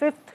5th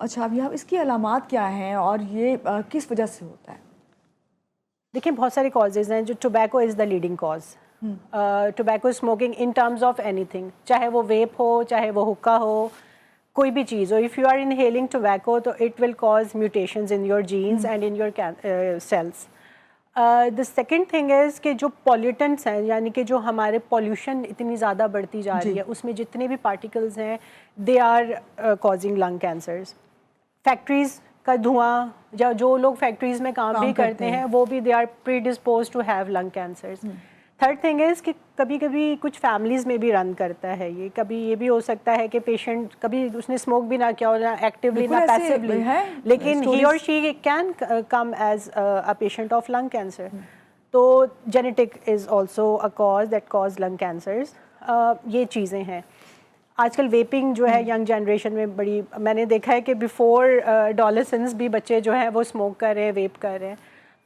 اچھا ابھی آپ اس کی علامات کیا ہیں اور یہ کس وجہ سے ہوتا ہے؟ دیکھیں بہت سارے کازز ہیں. جو tobacco is the leading cause. Tobacco smoking in terms of any thing, چاہے وہ ویپ ہو, چاہے وہ حکا ہو, کوئی بھی چیز ہو. If you are inhaling tobacco تو it will cause mutations in your genes and in your cells. The second thing is کہ جو پولیوٹنٹس ہیں, یعنی کہ جو ہمارے پولیوشن اتنی زیادہ بڑھتی جا رہی ہے, اس میں جتنے بھی پارٹیکلز ہیں they are causing lung cancers. Factories کا دھواں, یا جو لوگ فیکٹریز میں کام بھی کرتے ہیں وہ بھی they are predispose to have lung cancers. Third thing is کہ کبھی کبھی کچھ فیملیز میں بھی رن کرتا ہے یہ. کبھی یہ بھی ہو سکتا ہے کہ پیشنٹ کبھی اس نے اسموک بھی نہ کیا ہو, نہ ایکٹیولی نہ پیسively, لیکن ہی اور she can come as a patient of lung cancer. تو genetic is also a cause that cause lung cancers. یہ چیزیں ہیں. آج کل ویپنگ جو ہے ینگ جنریشن میں بڑی, میں نے دیکھا ہے کہ بیفور ڈولسنس بھی بچے جو ہیں وہ اسموک کر رہے ہیں, ویپ کر رہے ہیں.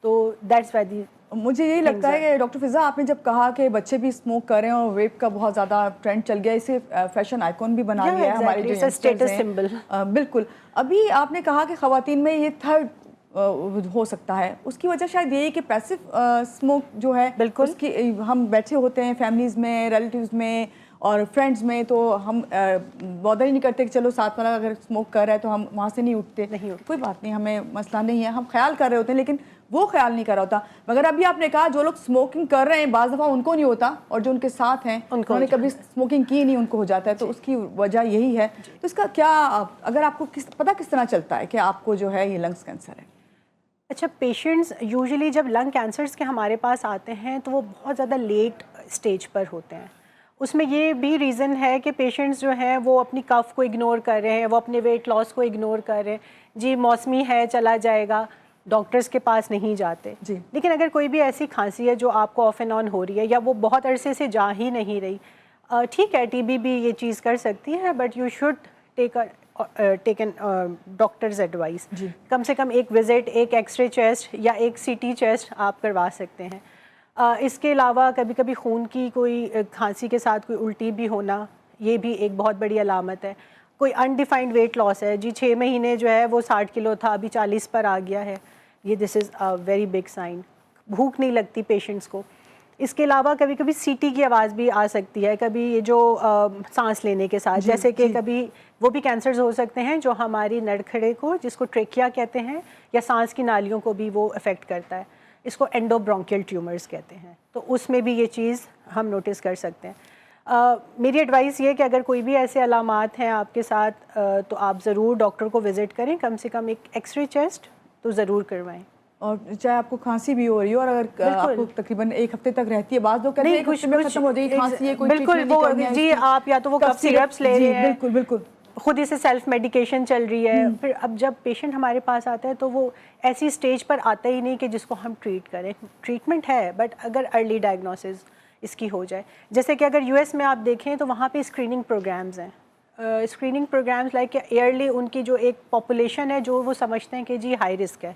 تو دیٹس وائی دی. مجھے یہی لگتا ہے کہ ڈاکٹر فضا آپ نے جب کہا کہ بچے بھی اسموک کر رہے ہیں اور ویپ کا بہت زیادہ ٹرینڈ چل گیا, اسے فیشن آئیکن بھی بنا لیا ہے ہمارے جو اسٹیٹس سمبل. بالکل. ابھی آپ نے کہا کہ خواتین میں یہ تھرڈ ہو سکتا ہے, اس کی وجہ شاید یہی کہ پیسو اسموک جو ہے, بالکل ہم بیٹھے ہوتے ہیں فیملیز میں, ریلیٹیوز میں اور فرینڈز میں, تو ہم بادر ہی نہیں کرتے کہ چلو ساتھ والا اگر اسموک کر رہا ہے تو ہم وہاں سے نہیں اٹھتے, کوئی بات نہیں, ہمیں مسئلہ نہیں ہے, ہم خیال کر رہے ہوتے ہیں لیکن وہ خیال نہیں کر رہا ہوتا. مگر ابھی آپ نے کہا جو لوگ اسموکنگ کر رہے ہیں بعض دفعہ ان کو نہیں ہوتا, اور جو ان کے ساتھ ہیں انہوں نے کبھی اسموکنگ کی نہیں, ان کو ہو جاتا ہے. تو اس کی وجہ یہی ہے. تو اس کا کیا, اگر آپ کو پتہ کس طرح چلتا ہے کہ آپ کو جو ہے یہ لنگس کینسر ہے؟ اچھا, پیشنٹس یوزلی جب لنگ کینسرز کے ہمارے پاس آتے ہیں تو وہ بہت زیادہ لیٹ اسٹیج پر ہوتے ہیں. اس میں یہ بھی ریزن ہے کہ پیشنٹس جو ہیں وہ اپنی کف کو اگنور کر رہے ہیں, وہ اپنے ویٹ لاس کو اگنور کر رہے ہیں. جی موسمی ہے, چلا جائے گا, ڈاکٹرز کے پاس نہیں جاتے. لیکن اگر کوئی بھی ایسی کھانسی ہے جو آپ کو آف اینڈ آن ہو رہی ہے, یا وہ بہت عرصے سے جا ہی نہیں رہی, ٹھیک ہے ٹی بی بھی یہ چیز کر سکتی ہے, but you should take an doctor's advice. کم سے کم ایک وزٹ, ایک ایکس رے چیسٹ یا ایک سی ٹی چیسٹ آپ کروا سکتے ہیں. اس کے علاوہ کبھی کبھی خون کی کوئی کھانسی کے ساتھ کوئی الٹی بھی ہونا, یہ بھی ایک بہت بڑی علامت ہے. کوئی انڈیفائنڈ ویٹ لاس ہے, جی 6 مہینے جو ہے وہ 60 کلو تھا, ابھی 40 پر آ گیا ہے, یہ دس از اے ویری بگ سائن. بھوک نہیں لگتی پیشنٹس کو. اس کے علاوہ کبھی کبھی سی ٹی کی آواز بھی آ سکتی ہے, کبھی یہ جو سانس لینے کے ساتھ, جیسے کہ کبھی وہ بھی کینسرز ہو سکتے ہیں جو ہماری نڑکھڑے کو, جس کو ٹریکیا کہتے ہیں, یا سانس کی نالیوں کو بھی وہ افیکٹ کرتا ہے. اس کو اینڈو برونکیل ٹیومرز کہتے ہیں. تو اس میں بھی یہ چیز ہم نوٹس کر سکتے ہیں. میری ایڈوائس یہ کہ اگر کوئی بھی ایسے علامات ہیں آپ کے ساتھ تو آپ ضرور ڈاکٹر کو وزٹ کریں, کم سے کم ایک ایکس رے چیسٹ تو ضرور کروائیں. اور چاہے آپ کو کھانسی بھی ہو رہی ہو, اور اگر آپ کو تقریباً 1 ہفتے تک رہتی ہے, بعض لوگ کہتے ہیں ایک ہفتے میں ختم ہو جائے گی کھانسی ہے, کوئی بالکل وہ جی آپ یا تو وہ کف سیرپس لے رہے ہیں, بالکل بالکل خود ہی سے سیلف میڈیکیشن چل رہی ہے. پھر اب جب پیشنٹ ہمارے پاس آتا ہے تو وہ ایسی اسٹیج پر آتا ہی نہیں کہ جس کو ہم ٹریٹ کریں. ٹریٹمنٹ ہے, بٹ اگر ارلی ڈائگنوسس اس کی ہو جائے, جیسے کہ اگر US میں آپ دیکھیں تو وہاں پہ اسکریننگ پروگرامز ہیں. اسکریننگ پروگرامز لائک ایئرلی ان کی جو ایک پاپولیشن ہے جو وہ سمجھتے ہیں کہ جی ہائی رسک ہے,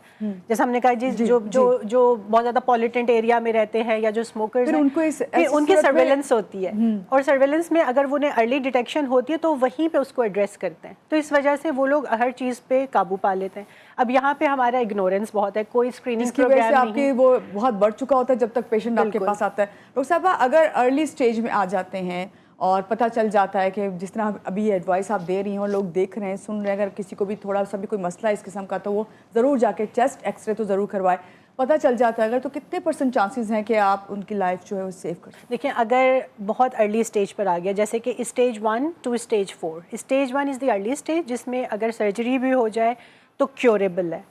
جیسے ہم نے کہا جی جو بہت زیادہ پالیوٹنٹ ایریا میں رہتے ہیں یا جو اسموکرز ہیں, ان کی سرویلنس ہوتی ہے, اور سرویلنس میں اگر انہیں ارلی ڈیٹیکشن ہوتی ہے تو وہیں پہ اس کو ایڈریس کرتے ہیں. تو اس وجہ سے وہ لوگ ہر چیز پہ قابو پا لیتے ہیں. اب یہاں پہ ہمارا اگنورینس بہت ہے, کوئی اسکریننگ پروگرام نہیں, آپ کی وہ بہت بڑھ چکا ہوتا ہے جب تک پیشنٹ آپ کے پاس آتا ہے. ڈاکٹر صاحبہ اگر ارلی اسٹیج میں آ جاتے ہیں اور پتہ چل جاتا ہے کہ جس طرح ابھی یہ ایڈوائس آپ دے رہی ہیں اور لوگ دیکھ رہے ہیں, سن رہے ہیں, اگر کسی کو بھی تھوڑا سا بھی کوئی مسئلہ اس قسم کا تو وہ ضرور جا کے چیسٹ ایکس رے تو ضرور کروائے. پتہ چل جاتا ہے اگر, تو کتنے % چانسز ہیں کہ آپ ان کی لائف جو ہے وہ سیو کر سکیں؟ دیکھیں اگر بہت ارلی اسٹیج پر آ گیا, جیسے کہ stage 1 two stage 4, stage 1 is the early stage جس میں اگر سرجری بھی ہو جائے تو کیوریبل ہے,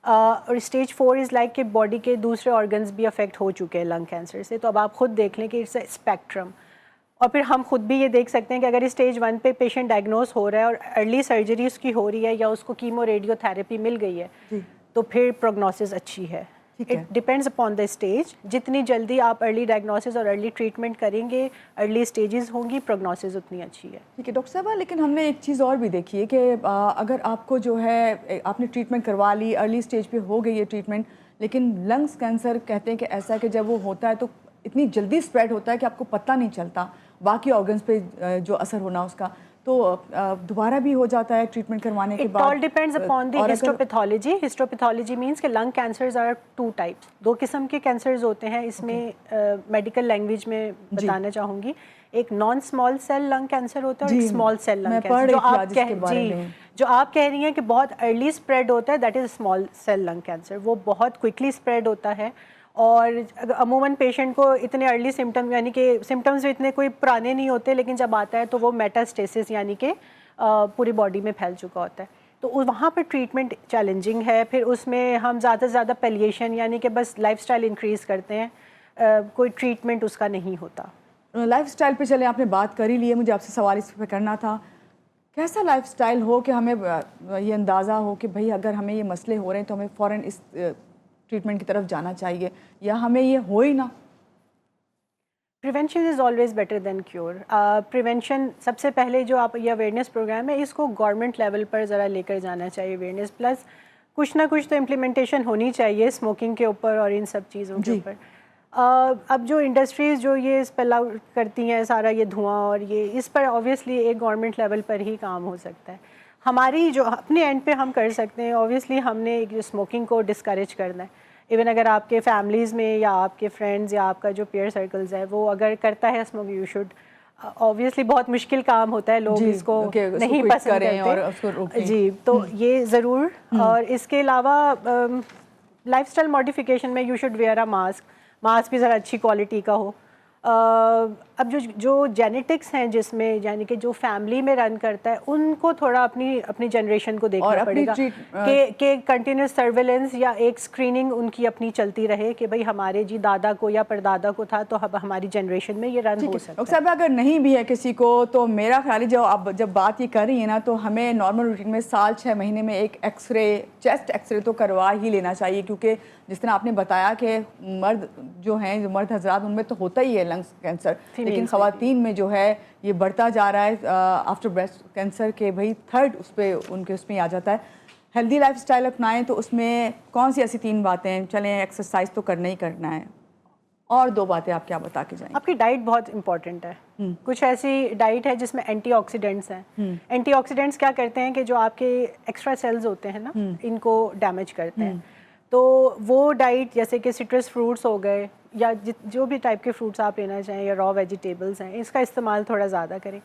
اور اسٹیج 4 از لائک کہ باڈی کے دوسرے آرگنز بھی افیکٹ ہو چکے ہیں لنگ کینسر سے. تو اب آپ خود دیکھ لیں کہ اٹس اے اسپیکٹرم. اور پھر ہم خود بھی یہ دیکھ سکتے ہیں کہ اگر اسٹیج 1 پہ پیشنٹ ڈائگنوز ہو رہا ہے اور ارلی سرجری اس کی ہو رہی ہے یا اس کو کیمو ریڈیو تھراپی مل گئی ہے تو پھر پروگنوسس اچھی ہے. It depends upon the stage. جتنی جلدی آپ ارلی ڈائگنوسس اور ارلی ٹریٹمنٹ کریں گے, ارلی اسٹیجز ہوں گی, پروگنوسس اتنی اچھی ہے. ٹھیک ہے ڈاکٹر صاحبہ, لیکن ہم نے ایک چیز اور بھی دیکھی ہے کہ اگر آپ کو جو ہے آپ نے ٹریٹمنٹ کروا لی, ارلی اسٹیج پہ ہو گئی ہے ٹریٹمنٹ, لیکن لنگس کینسر کہتے ہیں کہ ایسا ہے کہ جب وہ ہوتا ہے تو اتنی جلدی اسپریڈ ہوتا ہے کہ آپ کو پتہ نہیں چلتا باقی آرگنز پہ جو اثر ہونا اس کا. تو دوبارہ بھی ہو جاتا ہے ٹریٹمنٹ کروانے کے بعد؟ It all depends upon the histopathology. Histopathology means کہ lung cancers are two types. 2 قسم کے کینسرز ہوتے ہیں. اس میں میڈیکل لینگویج میں بتانا چاہوں گی, ایک non small cell lung cancer ہوتا ہے اور ایک اسمال سیل لنگ کینسر. جو آپ کہہ رہی ہیں کہ بہت ارلی اسپریڈ ہوتا ہے, that is small cell lung cancer. وہ بہت کوئکلی اسپریڈ ہوتا ہے اور عموماً پیشنٹ کو اتنے ارلی سمٹم, یعنی کہ سمٹمز اتنے کوئی پرانے نہیں ہوتے, لیکن جب آتا ہے تو وہ میٹاسٹیسس یعنی کہ پوری باڈی میں پھیل چکا ہوتا ہے. تو وہاں پر ٹریٹمنٹ چیلنجنگ ہے. پھر اس میں ہم زیادہ سے زیادہ پیلیشن یعنی کہ بس لائف اسٹائل انکریز کرتے ہیں, کوئی ٹریٹمنٹ اس کا نہیں ہوتا. لائف اسٹائل پہ چلے, آپ نے بات کر ہی لی ہے, مجھے آپ سے سوال اس پہ کرنا تھا, کیسا لائف اسٹائل ہو کہ ہمیں یہ اندازہ ہو کہ بھئی اگر ہمیں یہ مسئلے ہو رہے ہیں تو ہمیں فوراً اس ٹریٹمنٹ کی طرف جانا چاہیے, یا ہمیں یہ ہو ہی نہ؟ Prevention is always better than cure. Prevention سب سے پہلے جو آپ یہ اویئرنیس پروگرام ہے, اس کو گورنمنٹ لیول پر ذرا لے کر جانا چاہیے. اویئرنیس پلس کچھ نہ کچھ تو امپلیمنٹیشن ہونی چاہیے اسموکنگ کے اوپر اور ان سب چیزوں کے اوپر. اب جو انڈسٹریز جو یہ اسپیل آؤٹ کرتی ہیں سارا یہ دھواں اور یہ, اس پر آبویسلی ایک گورنمنٹ لیول پر ہی کام ہو سکتا ہے. ہماری جو اپنے اینڈ پہ ہم کر سکتے ہیں, آبویسلی ہم نے اسموکنگ کو ڈسکریج کرنا ہے. ایون اگر آپ کے فیملیز میں یا آپ کے فرینڈز یا آپ کا جو پیئر سرکلز ہے وہ اگر کرتا ہے اسموک, یو شوڈ. آبویسلی بہت مشکل کام ہوتا ہے, لوگ اس کو نہیں پسند کرتے جی, تو یہ ضرور. اور اس کے علاوہ لائف اسٹائل ماڈیفیکیشن میں you should wear a mask بھی ذرا اچھی کوالٹی کا ہو. اب جو جینیٹکس ہیں جس میں یعنی کہ جو فیملی میں رن کرتا ہے, ان کو تھوڑا اپنی جنریشن کو دیکھنا پڑے گا کہ کنٹینیوس سرویلنس یا ایک اسکریننگ ان کی اپنی چلتی رہے کہ بھئی ہمارے جی دادا کو یا پردادا کو تھا تو اب ہماری جنریشن میں یہ رن ہو سکتا ہے. ڈاکٹر صاحب اگر نہیں بھی ہے کسی کو, تو میرا خیال ہے جب بات یہ کر رہی ہے نا, تو ہمیں نارمل روٹین میں سال 6 مہینے میں ایک X ray, chest X ray تو کروا ہی لینا چاہیے, کیونکہ جس طرح آپ نے بتایا کہ مرد جو ہیں, جو مرد حضرات, ان میں تو ہوتا ہی ہے لنگس کینسر, لیکن خواتین میں جو ہے یہ بڑھتا جا رہا ہے آفٹر بریسٹ کینسر کے بھئی 3rd اس میں آ جاتا ہے. ہیلدی لائف اسٹائل اپنائیں تو اس میں کون سی ایسی 3 باتیں ہیں؟ چلیں ایکسرسائز تو کرنا ہی کرنا ہے, اور 2 باتیں آپ کیا بتا کے جائیں؟ آپ کی ڈائٹ بہت امپورٹنٹ ہے. کچھ ایسی ڈائٹ ہے جس میں اینٹی آکسیڈنٹس ہیں. اینٹی آکسیڈنٹس کیا کرتے ہیں کہ جو آپ کے ایکسٹرا سیلز ہوتے ہیں نا, ان کو ڈیمیج کرتے ہیں. تو وہ ڈائٹ جیسے کہ سٹرس فروٹس ہو گئے یا جو بھی ٹائپ کے فروٹس آپ لینا چاہیں یا را ویجیٹیبلس ہیں, اس کا استعمال تھوڑا زیادہ کریں.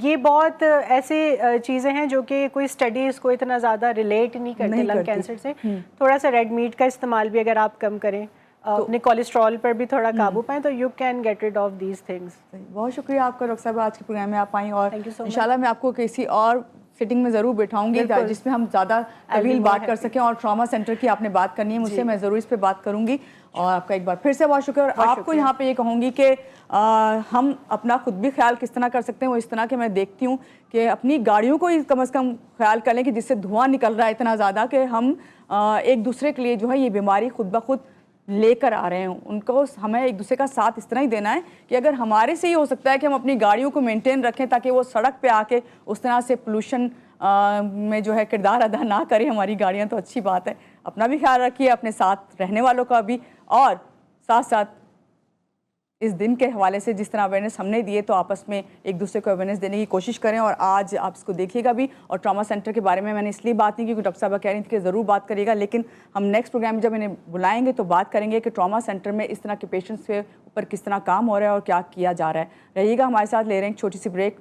یہ بہت ایسے چیزیں ہیں جو کہ کوئی اسٹڈی اس کو اتنا زیادہ ریلیٹ نہیں کرتے لنگ کینسر سے. تھوڑا سا ریڈ میٹ کا استعمال بھی اگر آپ کم کریں, اپنے کولیسٹرول پر بھی تھوڑا قابو پائیں, تو you can get rid of these things. بہت شکریہ آپ کا ڈاکٹر صاحب, آج کے پروگرام میں آپ آئیں, اور انشاءاللہ میں آپ کو کسی اور سیٹنگ میں ضرور بٹھاؤں گی جس میں ہم زیادہ طویل بات کر سکیں. اور ٹراما سینٹر کی آپ نے بات کرنی ہے مجھ سے, میں ضرور اس پہ بات کروں گی. اور آپ کا ایک بار پھر سے بہت شکریہ. اور آپ کو یہاں پہ یہ کہوں گی کہ ہم اپنا خود بھی خیال کس طرح کر سکتے ہیں, وہ اس طرح کہ میں دیکھتی ہوں کہ اپنی گاڑیوں کو ہی کم از کم خیال کر لیں کہ جس سے دھواں نکل رہا ہے اتنا زیادہ کہ ہم ایک دوسرے کے لیے جو ہے یہ بیماری خود بخود لے کر آ رہے ہیں. ان کو ہمیں ایک دوسرے کا ساتھ اس طرح ہی دینا ہے کہ اگر ہمارے سے ہی ہو سکتا ہے کہ ہم اپنی گاڑیوں کو مینٹین رکھیں تاکہ وہ سڑک پہ آ کے اس طرح سے پولوشن میں جو ہے کردار ادا نہ کریں ہماری گاڑیاں, تو اچھی بات ہے. اپنا بھی خیال رکھیے, اپنے ساتھ رہنے والوں کا بھی, اور ساتھ ساتھ اس دن کے حوالے سے جس طرح اویئرنیس ہم نے دیے تو آپس میں ایک دوسرے کو اویئرنیس دینے کی کوشش کریں. اور آج آپ اس کو دیکھیے گا بھی. اور ٹراما سینٹر کے بارے میں نے اس لیے بات نہیں کی کیونکہ ڈاکٹر صاحبہ کہہ رہی تھی کہ ضرور بات کریے گا, لیکن ہم نیکسٹ پروگرام میں جب انہیں بلائیں گے تو بات کریں گے کہ ٹراما سینٹر میں اس طرح کے پیشنٹس کے اوپر کس طرح کام ہو رہا ہے اور کیا کیا جا رہا ہے. رہیے گا ہمارے ساتھ, لے رہے ہیں ایک چھوٹی سی بریک.